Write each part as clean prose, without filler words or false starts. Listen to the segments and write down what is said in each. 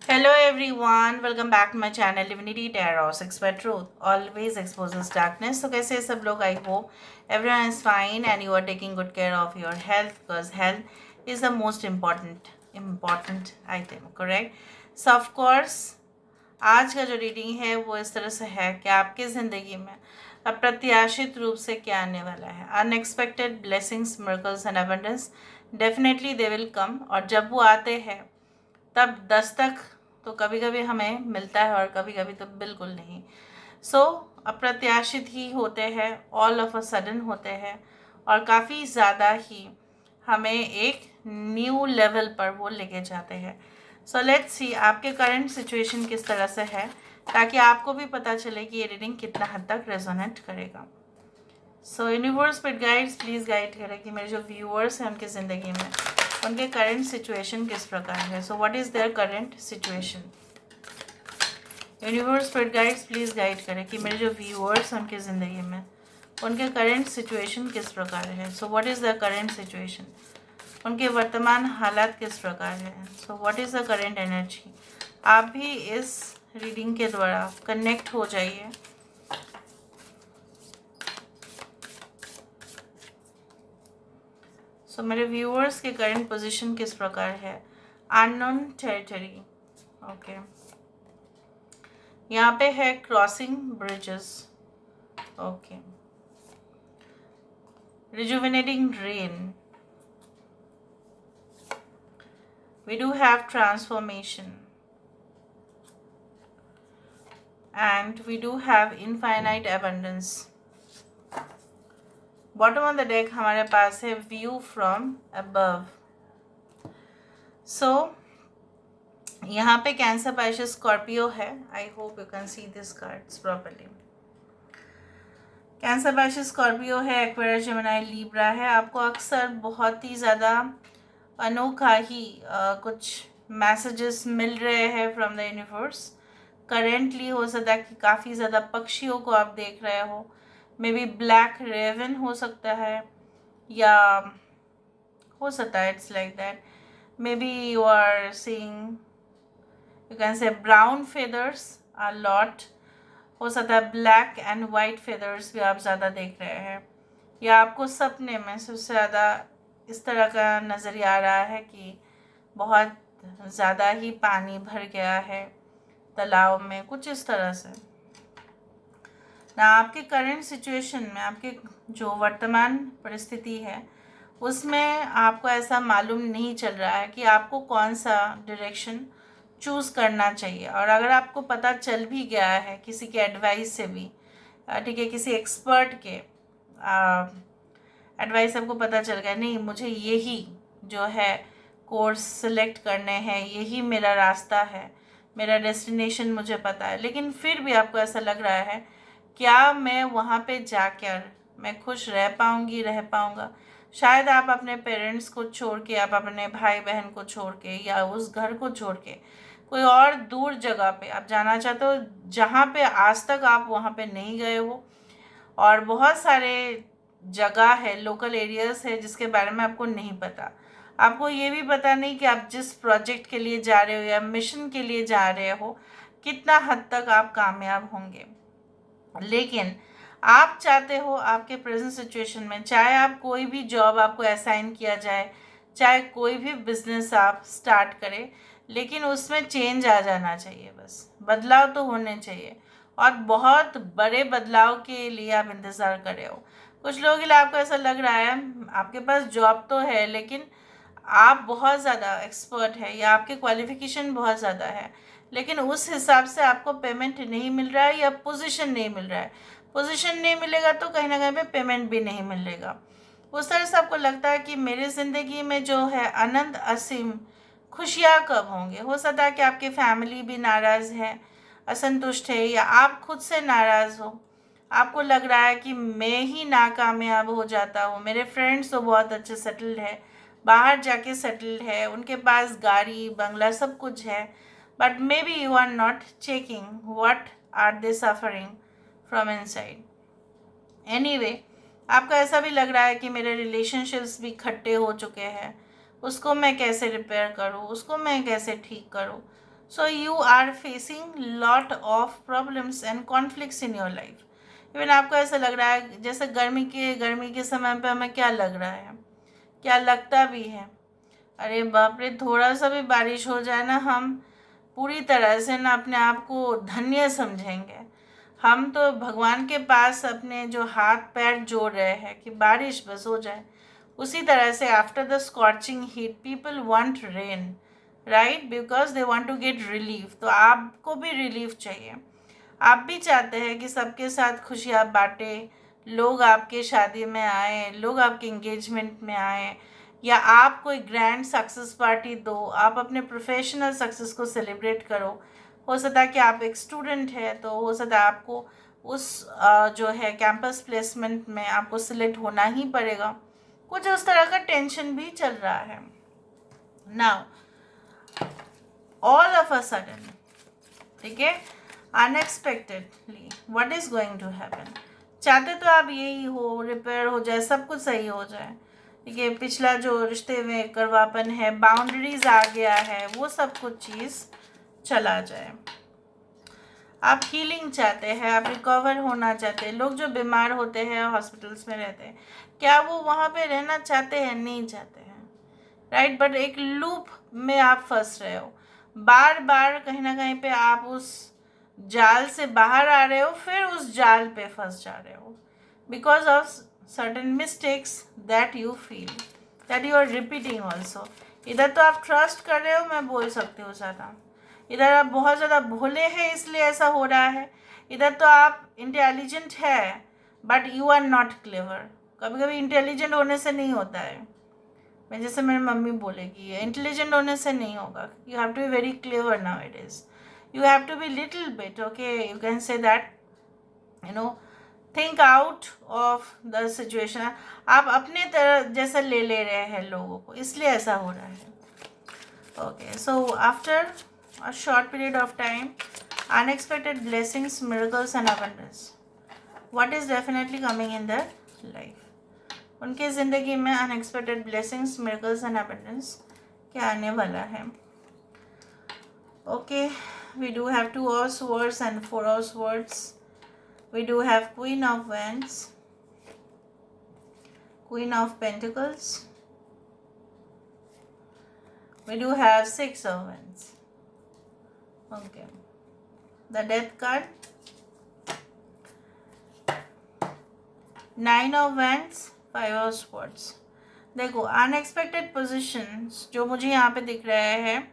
Hello everyone, welcome back to my channel Divinity Tarot 6 by Truth always exposes darkness. So कैसे सब लोग? I hope everyone is fine and you are taking good care of your health because health is the most important item, correct? So of course आज का जो reading है वो इस तरह से है कि आपकी ज़िंदगी में अप्रत्याशित रूप से क्या आने वाला है। Unexpected blessings, miracles and abundance definitely they will come. और जब वो आते हैं तब दस्तक तो कभी कभी हमें मिलता है और कभी कभी तो बिल्कुल नहीं। सो अप्रत्याशित ही होते हैं, ऑल ऑफ अ सडन होते हैं और काफ़ी ज़्यादा ही हमें एक न्यू लेवल पर वो लेके जाते हैं। सो लेट्स सी आपके करंट सिचुएशन किस तरह से है, ताकि आपको भी पता चले कि ये रीडिंग कितना हद तक रेजोनेट करेगा। सो यूनिवर्स पर गाइड्स प्लीज़ गाइड करें कि मेरे जो व्यूअर्स हैं उनकी ज़िंदगी में उनके करंट सिचुएशन किस प्रकार है। So what is their current situation. Universe पर गाइड्स प्लीज़ गाइड करें कि मेरे जो व्यूअर्स हैं उनकी ज़िंदगी में उनके करंट सिचुएशन किस प्रकार है। So what is the current situation. उनके वर्तमान हालात किस प्रकार है। So what is the current energy. आप भी इस रीडिंग के द्वारा कनेक्ट हो जाइए। सो मेरे व्यूअर्स के करंट पोजीशन किस प्रकार है। Unknown territory, okay. यहाँ पे है crossing bridges, okay. Rejuvenating drain, we do have transformation and we do have infinite abundance. Bottom of the deck हमारे पास है व्यू फ्रॉम अबव। सो यहाँ पे कैंसर, पाइसेस, स्कॉर्पियो है। I hope you can see this cards properly. Cancer, Pisces, Scorpio है, Aquarius, Gemini, Libra है। आपको अक्सर बहुत ही ज़्यादा अनोखा ही कुछ मैसेजेस मिल रहे हैं फ्रॉम द यूनिवर्स। करेंटली हो सकता है कि काफ़ी ज़्यादा पक्षियों को आप देख रहे हो। मे बी ब्लैक रेवन हो सकता है, या हो सकता है it's like that. Maybe you are seeing, you can say brown feathers a lot. हो सकता है ब्लैक एंड वाइट फेदर्स भी आप ज़्यादा देख रहे हैं, या आपको सपने में सबसे ज़्यादा इस तरह का नज़रिया आ रहा है कि बहुत ज़्यादा ही पानी भर गया है तालाब में, कुछ इस तरह से ना। आपके करंट सिचुएशन में, आपके जो वर्तमान परिस्थिति है उसमें आपको ऐसा मालूम नहीं चल रहा है कि आपको कौन सा डायरेक्शन चूज़ करना चाहिए। और अगर आपको पता चल भी गया है किसी के एडवाइस से भी, ठीक है, किसी एक्सपर्ट के एडवाइस आपको पता चल गया, नहीं मुझे यही जो है कोर्स सिलेक्ट करने हैं, यही मेरा रास्ता है, मेरा डेस्टिनेशन मुझे पता है, लेकिन फिर भी आपको ऐसा लग रहा है क्या मैं वहाँ पे जाकर मैं खुश रह पाऊँगी, रह पाऊँगा। शायद आप अपने पेरेंट्स को छोड़ के, आप अपने भाई बहन को छोड़ के, या उस घर को छोड़ के कोई और दूर जगह पे आप जाना चाहते हो, जहाँ पे आज तक आप वहाँ पे नहीं गए हो। और बहुत सारे जगह है, लोकल एरियाज़ है जिसके बारे में आपको नहीं पता। आपको ये भी पता नहीं कि आप जिस प्रोजेक्ट के लिए जा रहे हो या मिशन के लिए जा रहे हो कितना हद तक आप कामयाब होंगे। लेकिन आप चाहते हो आपके प्रेजेंट सिचुएशन में, चाहे आप कोई भी जॉब आपको असाइन किया जाए, चाहे कोई भी बिजनेस आप स्टार्ट करें, लेकिन उसमें चेंज आ जाना चाहिए, बस बदलाव तो होने चाहिए। और बहुत बड़े बदलाव के लिए आप इंतज़ार कर रहे हो। कुछ लोगों के लिए आपको ऐसा लग रहा है आपके पास जॉब तो है, लेकिन आप बहुत ज़्यादा एक्सपर्ट है या आपके क्वालिफिकेशन बहुत ज़्यादा है, लेकिन उस हिसाब से आपको पेमेंट नहीं मिल रहा है या पोजीशन नहीं मिल रहा है। पोजीशन नहीं मिलेगा तो कहीं ना कहीं पे पेमेंट भी नहीं मिलेगा। उस तरह से आपको लगता है कि मेरी ज़िंदगी में जो है अनंत असीम खुशियाँ कब होंगे। हो सकता है कि आपकी फैमिली भी नाराज़ है, असंतुष्ट है, या आप खुद से नाराज़ हो। आपको लग रहा है कि मैं ही नाकामयाब हो जाता हूँ, मेरे फ्रेंड्स तो बहुत अच्छे सेटल्ड है, बाहर जाके सेटल्ड है, उनके पास गाड़ी बंगला सब कुछ है, but maybe you are not checking what are they suffering from inside. Anyway, आपका ऐसा भी लग रहा है कि मेरे रिलेशनशिप्स भी खट्टे हो चुके हैं, उसको मैं कैसे रिपेयर करूँ, उसको मैं कैसे ठीक करूँ। So you are facing lot of problems and conflicts in your life. Even आपको ऐसा लग रहा है जैसे गर्मी के समय पे हमें क्या लग रहा है, क्या लगता भी है, अरे बाप रे, थोड़ा सा भी बारिश हो जाए ना, हम पूरी तरह से ना अपने आप को धन्य समझेंगे। हम तो भगवान के पास अपने जो हाथ पैर जोड़ रहे हैं कि बारिश बस हो जाए। उसी तरह से after the scorching heat people want rain, right, because they want to get relief. तो आपको भी रिलीफ चाहिए, आप भी चाहते हैं कि सबके साथ खुशियाँ बांटें, लोग आपके शादी में आए, लोग आपके एंगेजमेंट में आए, या आप कोई ग्रैंड सक्सेस पार्टी दो, आप अपने प्रोफेशनल सक्सेस को सेलिब्रेट करो। हो सकता है कि आप एक स्टूडेंट है तो हो सकता है आपको उस जो है कैंपस प्लेसमेंट में आपको सिलेक्ट होना ही पड़ेगा। कुछ उस तरह का टेंशन भी चल रहा है। Now all of a sudden, ठीक है, unexpectedly what is going to happen. चाहते तो आप यही हो, रिपेयर हो जाए, सब कुछ सही हो जाए, ठीक है, पिछला जो रिश्ते में करवापन है, बाउंड्रीज आ गया है, वो सब कुछ चीज़ चला जाए। आप हीलिंग चाहते हैं, आप रिकवर होना चाहते हैं। लोग जो बीमार होते हैं, हॉस्पिटल्स में रहते हैं, क्या वो वहाँ पे रहना चाहते हैं? नहीं चाहते हैं, राइट, बट एक लूप में आप फंस रहे हो, बार बार कहीं ना कहीं पे आप उस जाल से बाहर आ रहे हो, फिर उस जाल पे फंस जा रहे हो, because of certain mistakes that you feel, that you are repeating also. इधर तो आप ट्रस्ट कर रहे हो, मैं बोल सकती हूँ ज़्यादा, इधर आप बहुत ज़्यादा भोले हैं इसलिए ऐसा हो रहा है। इधर तो आप इंटेलिजेंट है but you are not clever. कभी कभी इंटेलिजेंट होने से नहीं होता है, मैं जैसे मेरी मम्मी बोलेगी, इंटेलिजेंट होने से नहीं होगा, you have to be very clever now it is, you have to be little bit, okay, you can say that, you know, think out of the situation। आप अपने तरह जैसा ले रहे हैं लोगों को, इसलिए ऐसा हो रहा है। Okay, so after a short period of time, unexpected blessings, miracles and abundance, what is definitely coming in their life? उनके ज़िंदगी में unexpected blessings, miracles and abundance क्या आने वाला है? Okay, we do have 2 of swords and 4 of swords. We do have Queen of Wands, Queen of Pentacles. We do have 6 of Wands. Okay, the Death card, 9 of Wands, 5 of Swords. देखो, unexpected positions जो मुझे यहाँ पे दिख रहे हैं,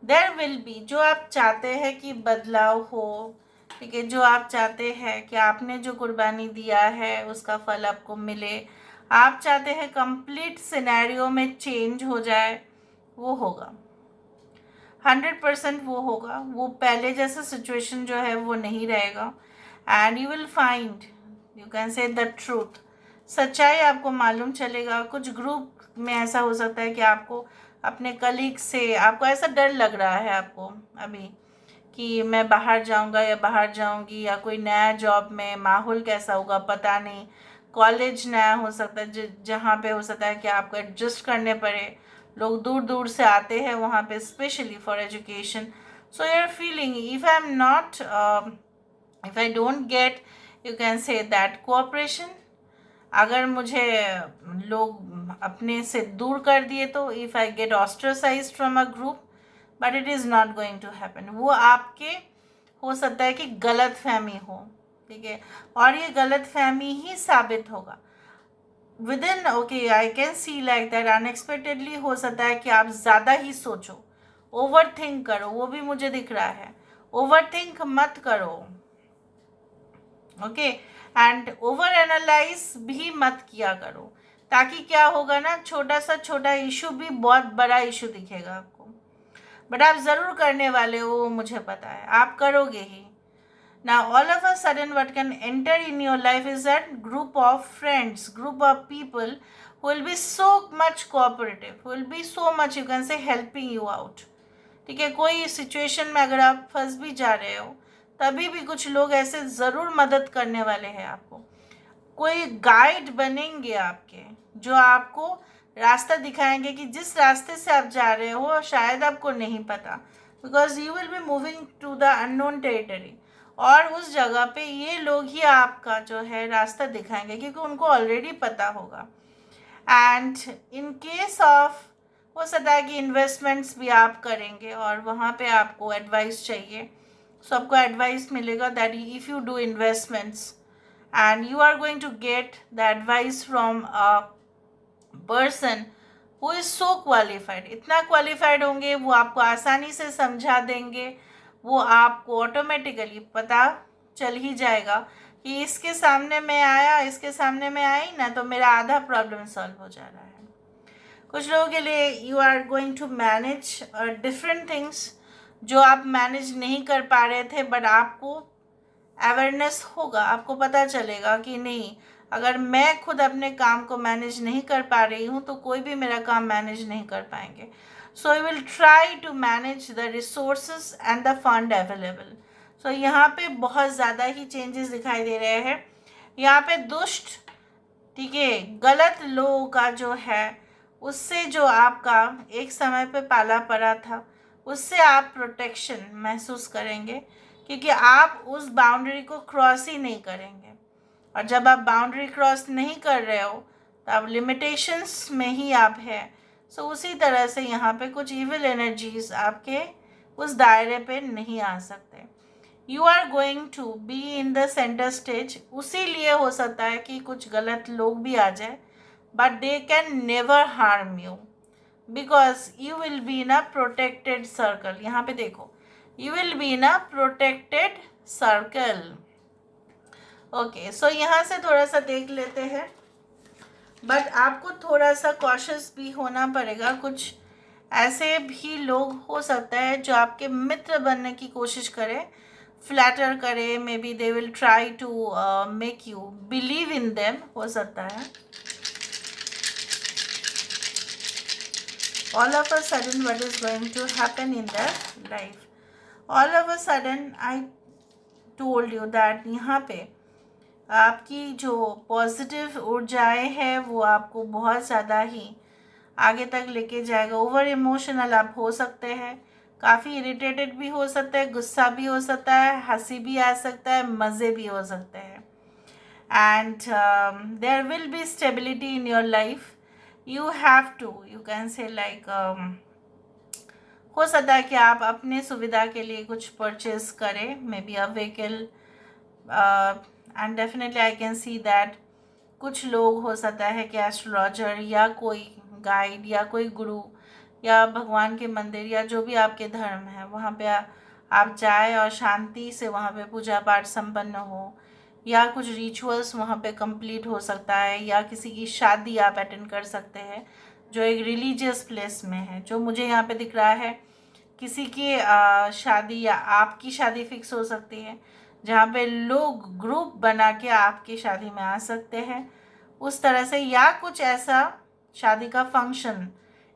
there will B, जो आप चाहते हैं कि बदलाव हो, ठीक है, जो आप चाहते हैं कि आपने जो कुर्बानी दिया है उसका फल आपको मिले, आप चाहते हैं कंप्लीट सिनेरियो में चेंज हो जाए, वो होगा 100%, वो होगा। वो पहले जैसा सिचुएशन जो है वो नहीं रहेगा, and you will find, you can say the truth, सच्चाई आपको मालूम चलेगा। कुछ ग्रुप में ऐसा हो सकता है कि आपको अपने कलीग से, आपको ऐसा डर लग रहा है आपको अभी कि मैं बाहर जाऊंगा या बाहर जाऊंगी, या कोई नया जॉब में माहौल कैसा होगा पता नहीं, कॉलेज नया हो सकता है जहाँ पे हो सकता है कि आपको एडजस्ट करने पड़े, लोग दूर दूर से आते हैं वहाँ पे specially for education. So you are feeling if I am not, if I don't get, you can say that cooperation, अगर मुझे लोग अपने से दूर कर दिए तो, if I get ostracised from a group, but it is not going to happen. वो आपके हो सकता है कि गलत फहमी हो, ठीक है, और ये गलत फहमी ही साबित होगा with in, okay, I can see like that, unexpectedly हो सकता है कि आप ज़्यादा ही सोचो, ओवर थिंक करो, वो भी मुझे दिख रहा है, ओवर थिंक मत करो, ओके, एंड ओवर एनालाइज भी मत किया करो, ताकि क्या होगा ना, छोटा इशू भी बहुत बड़ा इशू दिखेगा आपको, बट आप ज़रूर करने वाले हो, मुझे पता है आप करोगे ही। Now all of a sudden what can enter in your life is that group of friends, group of people who will be so much cooperative, who will be so much, you can say, helping you out, ठीक है, कोई situation में अगर आप फंस भी जा रहे हो तभी भी कुछ लोग ऐसे ज़रूर मदद करने वाले हैं आपको, कोई गाइड बनेंगे आपके, जो आपको रास्ता दिखाएंगे कि जिस रास्ते से आप जा रहे हो शायद आपको नहीं पता, because you will be moving to the unknown territory, और उस जगह पे ये लोग ही आपका जो है रास्ता दिखाएंगे, क्योंकि उनको ऑलरेडी पता होगा। एंड इन केस ऑफ, हो सकता है कि इन्वेस्टमेंट्स भी आप करेंगे और वहाँ पे आपको एडवाइस चाहिए, सो आपको एडवाइस मिलेगा that if you do investments and you are going to get the advice from a person who is so qualified, इतना qualified होंगे, वो आपको आसानी से समझा देंगे, वो आपको ऑटोमेटिकली पता चल ही जाएगा कि इसके सामने मैं आया, इसके सामने मैं आई ना, तो मेरा आधा प्रॉब्लम सॉल्व हो जा रहा है। कुछ लोगों के लिए you are going to manage different things जो आप मैनेज नहीं कर पा रहे थे, बट आपको अवेयरनेस होगा, आपको पता चलेगा कि नहीं, अगर मैं खुद अपने काम को मैनेज नहीं कर पा रही हूँ तो कोई भी मेरा काम मैनेज नहीं कर पाएंगे। So you will try to manage the resources and the fund available. So यहाँ पे बहुत ज़्यादा ही चेंजेस दिखाई दे रहे हैं। यहाँ पे दुष्ट, ठीक है, गलत लोगों का जो है, उससे जो आपका एक समय पे पाला पड़ा था, उससे आप प्रोटेक्शन महसूस करेंगे, क्योंकि आप उस बाउंड्री को क्रॉस ही नहीं करेंगे। और जब आप बाउंड्री क्रॉस नहीं कर रहे हो तो आप लिमिटेशंस में ही आप है। सो उसी तरह से यहाँ पे कुछ इविल एनर्जीज आपके उस दायरे पे नहीं आ सकते। You are going to be in the centre stage, उसी लिए हो सकता है कि कुछ गलत लोग भी आ जाए, but they can never harm you because you will be in a protected circle. यहाँ पे देखो, you will be in a protected circle। Okay, so यहाँ से थोड़ा सा देख लेते हैं, बट आपको थोड़ा सा कॉशियस भी होना पड़ेगा। कुछ ऐसे भी लोग हो सकता है जो आपके मित्र बनने की कोशिश करें, फ्लैटर करे, maybe they will try to make you believe in them, हो सकता है। All of a sudden what is going to happen in their life, all of a sudden I told you that यहाँ पे आपकी जो positive ऊर्जाएं हैं वो आपको बहुत ज़्यादा ही आगे तक लेके जाएगा। ओवर इमोशनल आप हो सकते हैं, काफ़ी इरिटेटेड भी हो सकता है, गुस्सा भी हो सकता है, हंसी भी आ सकता है, मज़े भी हो सकते हैं। And there will be stability in your life. You have to, you can say like, हो सकता है कि आप अपने सुविधा के लिए कुछ परचेज करें, may be a vehicle, and definitely I can see that कुछ लोग हो सकता है कि एस्ट्रोलॉजर या कोई गाइड या कोई गुरु या भगवान के मंदिर या जो भी आपके धर्म है वहाँ पे आप जाए और शांति से वहाँ पे पूजा पाठ संपन्न हो, या कुछ रिचुअल्स वहाँ पे कंप्लीट हो सकता है, या किसी की शादी आप अटेंड कर सकते हैं जो एक रिलीजियस प्लेस में है। जो मुझे यहाँ पे दिख रहा है, किसी की शादी या आपकी शादी फिक्स हो सकती है, जहाँ पे लोग ग्रुप बना के आपकी शादी में आ सकते हैं उस तरह से, या कुछ ऐसा शादी का फंक्शन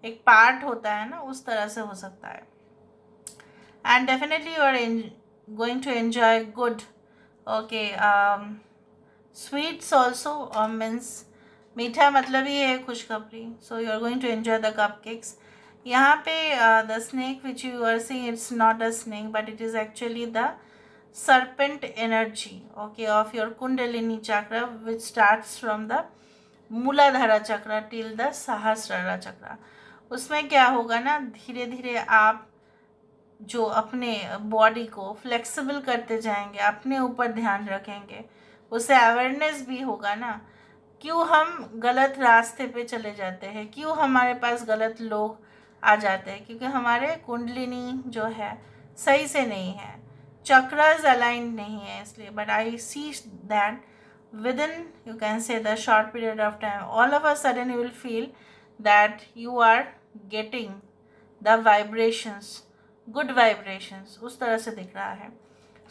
एक पार्ट होता है ना, उस तरह से हो सकता है। And definitely you are going to enjoy good, okay, sweets also, means मीठा मतलब ही है खुशखबरी। So you are going to enjoy the cupcakes. यहाँ पे the snake which you are seeing, it's not a snake but it is actually the serpent energy, okay, of your kundalini chakra which starts from the मूलाधारा चक्र till the सहस्रारा चक्र। उसमें क्या होगा ना, धीरे धीरे आप जो अपने बॉडी को फ्लेक्सिबल करते जाएंगे, अपने ऊपर ध्यान रखेंगे, उससे अवेयरनेस भी होगा ना, क्यों हम गलत रास्ते पे चले जाते हैं, क्यों हमारे पास गलत लोग आ जाते हैं, क्योंकि हमारे कुंडलिनी जो है सही से नहीं है, चक्रास अलाइंड नहीं है इसलिए। But I see that within, you can say the short period of time, all of a sudden you will feel that you are getting the vibrations, good vibrations, उस तरह से दिख रहा है।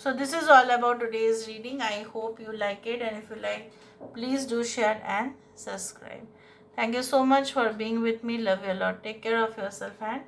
So this is all about today's reading. I hope you like it, and if you like, please do share and subscribe. Thank you so much for being with me. Love you a lot. Take care of yourself and